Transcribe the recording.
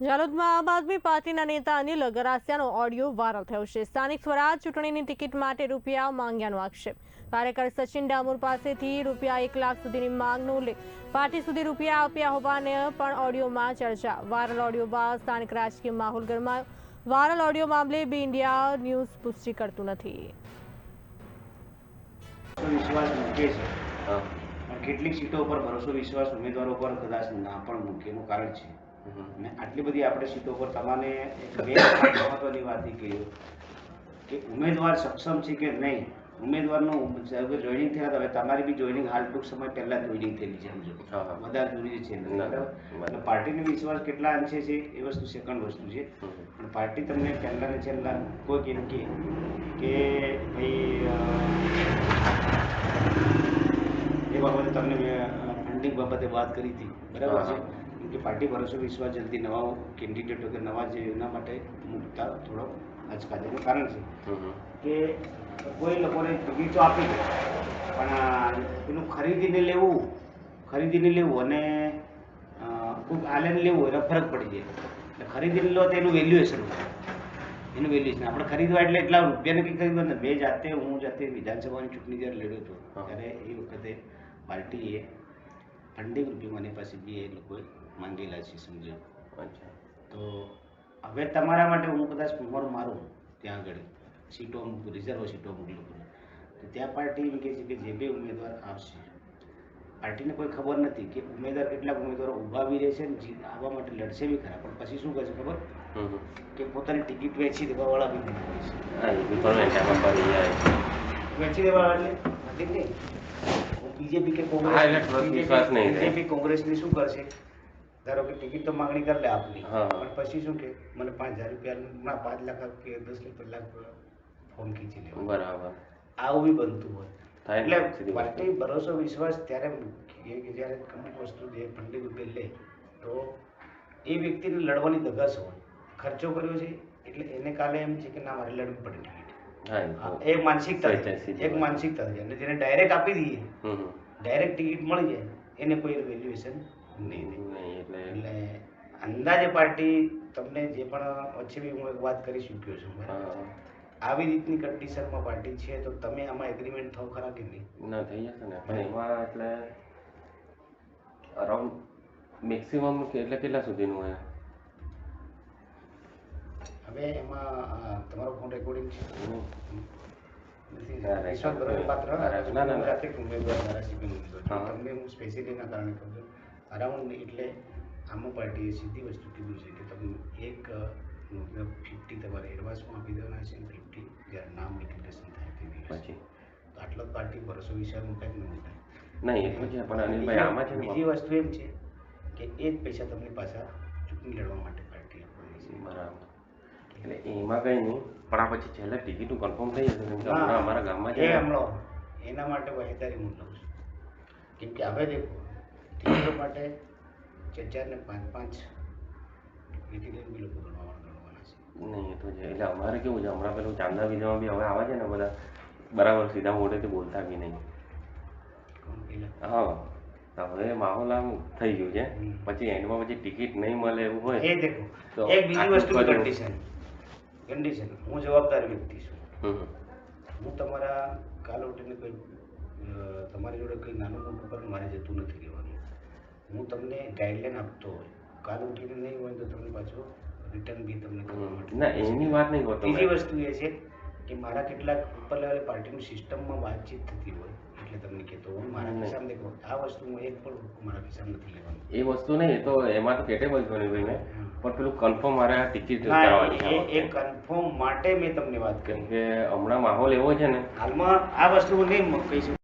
જાલોદમાં આમ આદમી પાર્ટીના નેતા અનિલ ગરાસિયાનો ઓડિયો વાયરલ થયો છે। સ્થાનિક સ્વરાજ ચૂંટણીની ટિકિટ માટે રૂપિયા માંગ્યાનો આક્ષેપ। કાર્યકર સચિન ડામોર પાસેથી રૂપિયા 1 લાખ સુધીની માંગનો ઉલ્લેખ। પાર્ટી સુધી રૂપિયા આપ્યા હોવાને પણ ઓડિયોમાં ચર્ચા। વાયરલ ઓડિયો બાદ સ્થાનિક રાજકીય માહોલ ગરમાયો। વાયરલ ઓડિયો મામલે બી ઇન્ડિયા ન્યૂઝ પુષ્ટિ કરતું નથી। વિશ્વાસ મૂકે છે પણ કેટલીક સીટો પર ભરોસો વિશ્વાસ ઉમેદવારો પર કદાચ ના પણ મૂકે એનું કારણ છે અને આટલી બધી આપણે સીટો પર તમારે બે મહત્વની વાત એ કહ્યું કે ઉમેદવાર સક્ષમ છે કે નહીં। ઉમેદવારનું જોઈનિંગ થયા હવે તમારી બી જોઈનિંગ હાલ ટૂંક સમય પહેલાં જોઈનિંગ થયેલી છે સમજો વધારે જૂની છે એટલે પાર્ટીનો વિશ્વાસ કેટલા અંશે છે એ વસ્તુ સેકન્ડ વસ્તુ છે પણ પાર્ટી તમને પહેલાં ને છેલ્લા કોઈ એમ કે ભાઈ એ બાબતે તમને મેં ફંડિંગ બાબતે વાત કરી હતી બરાબર છે કે પાર્ટી ભરોસો વિશ્વાસ જલ્દી નવા કેન્ડિડેટો કે નવા છે એના માટે મૂકતા થોડો આજકાલનું કારણ છે કે કોઈ લોકોને ટિકિટ તો આપી દે પણ પેલું ખરીદીને લેવું અને કોઈ આલેને લેવું એનો ફરક પડી જાય એટલે ખરીદીને લો તો એનું વેલ્યુએશન આપણે ખરીદવા એટલે એટલા રૂપિયાને કંઈ ખરીદવા ને હું જાતે વિધાનસભાની ચૂંટણી જ્યારે લડ્યો હતો ત્યારે એ વખતે પાર્ટીએ ફંડિંગ રૂપિયા મને પાસે બી એ લોકોએ માંગેલા છે સમજો તો હવે તમારા માટે હું કદાચ મારું ત્યાં આગળ સીટો રિઝર્વ સીટો મોકલું તો ત્યાં પાર્ટી એમ કહે છે કે જે બી ઉમેદવાર આવશે પાર્ટીને કોઈ ખબર નથી કે કેટલાક ઉમેદવારો ઊભા બી રહેશે ને આવવા માટે લડશે બી ખરા પણ પછી શું કરશે ખબર કે પોતાની ટિકિટ વેચી દેવાવાળા બી વેચી દેવા એટલે બીજેપી કે બીજેપી કોંગ્રેસની શું કરશે ધારો કે ટિકિટ તો માંગણી કરી લે આપની પણ પછી શું કે મને 5,000 રૂપિયા 5 લાખ કે 10 લાખ ફોર્મ ખીંચી લે બરાબર આવું બી બનતું હોય એટલે પાર્ટી ભરોસો વિશ્વાસ ત્યારે મૂકીએ કે જ્યારે અમુક વસ્તુ જે ફંડિંગ રૂપિયા લે તો એ વ્યક્તિને લડવાની ધગસ હોય ખર્ચો કર્યો છે એટલે એને કાલે એમ છે કે ના મારે લડવી પડે ટિકિટ એ માનસિકતા એક માનસિકતા છે અને જેને ડાયરેક્ટ આપી દઈએ ડાયરેક્ટ ટિકિટ મળી જાય એને કોઈ વેલ્યુએશન નહીં એટલે અંદાજે પાર્ટી તમને જે પણ વચ્ચે બી હું એક વાત કરી ચૂક્યો છું આવી રીતની કન્ડિશનમાં પાર્ટી છે તો તમે આમાં એગ્રીમેન્ટ થાવ ખરા કે નહીં ના થઈ જશે ને પણ એમાં એટલે અરાઉન્ડ મેક્સિમમ એટલે કેટલા સુધીનું હોય હવે એમાં તમારો ફોન રેકોર્ડિંગ છે વિશ્વાસ બરોબર પાત્ર ઉમેદવાર ધારાસભ્ય તમને હું સ્પેશિયલી ના કારણે કહું છું અરાઉન્ડ એટલે આમાં પાર્ટીએ સીધી વસ્તુ કીધું છે કે તમે 50 તમારે એડવાન્સમાં આપી દેવાના છે 50 જ્યારે નામ ડિક્લેરેશન થાય તે પછી તો આટલો પાર્ટી ભરોસો વિચાર મુકાય કે ન મુકાય નહીં એ તો છે પણ અનિલભાઈ આમાં છે બીજી વસ્તુ એમ છે કે એ જ પૈસા તમને પાછા ચૂંટણી લડવા માટે પાર્ટી આપવાની છે બરાબર એટલે એમાં કંઈ નહીં પણ આ પછી છેલ્લે ટિકિટનું કન્ફર્મ થઈ જશે કેમ કે હમણાં અમારા ગામમાં છે એના માટે વહેદારી હું લઉં છું કેમ કે હવે દેખો ટિકિટો માટે 4 ને 5 ટિકિટ બી લોકો ગણવાના છે નહીં એ તો છે એટલે અમારે કેવું છે હમણાં પેલું ચાંદા વિધામાં બી હવે આવે છે ને બધા બરાબર સીધા મોઢેથી બોલતા બી નહીં હા હવે માહોલ આમ થઈ ગયું છે પછી એન્ડમાં પછી ટિકિટ નહીં મળે એવું હોય એ દેખો એક બીજી વસ્તુ કન્ડિશન હું જવાબદાર વ્યક્તિ છું હું તમારા કાલ ઉઠીને કોઈ તમારી જોડે કંઈ નાનું મોટું પણ મારે જતું નથી રહેવાનું હું તમને ગાઈડલાઈન આપતો હોય કાલ ઉઠીને નહીં હોય તો તમને પાછું રિટર્ન બી તમને કરવા માટે ના એની વાત નહીં કરતો બીજી વસ્તુ એ છે કે મારા કેટલાક ઉપર લેવલે પાર્ટીની સિસ્ટમમાં વાતચીત થતી હોય એટલે તમને કહેતો હું મારા ખિસ્સામાં દેખો આ વસ્તુ હું એક પણ મારા ખિસ્સામાં નથી લેવાનું એ વસ્તુ નહીં એ તો એમાં તો કેટેબલ છે ભાઈ મેં પણ પેલું કન્ફર્મ મારે આ ટિકિટ કરવાની એ કન્ફર્મ માટે મેં તમને વાત કરી કે હમણાં માહોલ એવો છે ને હાલમાં આ વસ્તુ હું નહીં કહીશું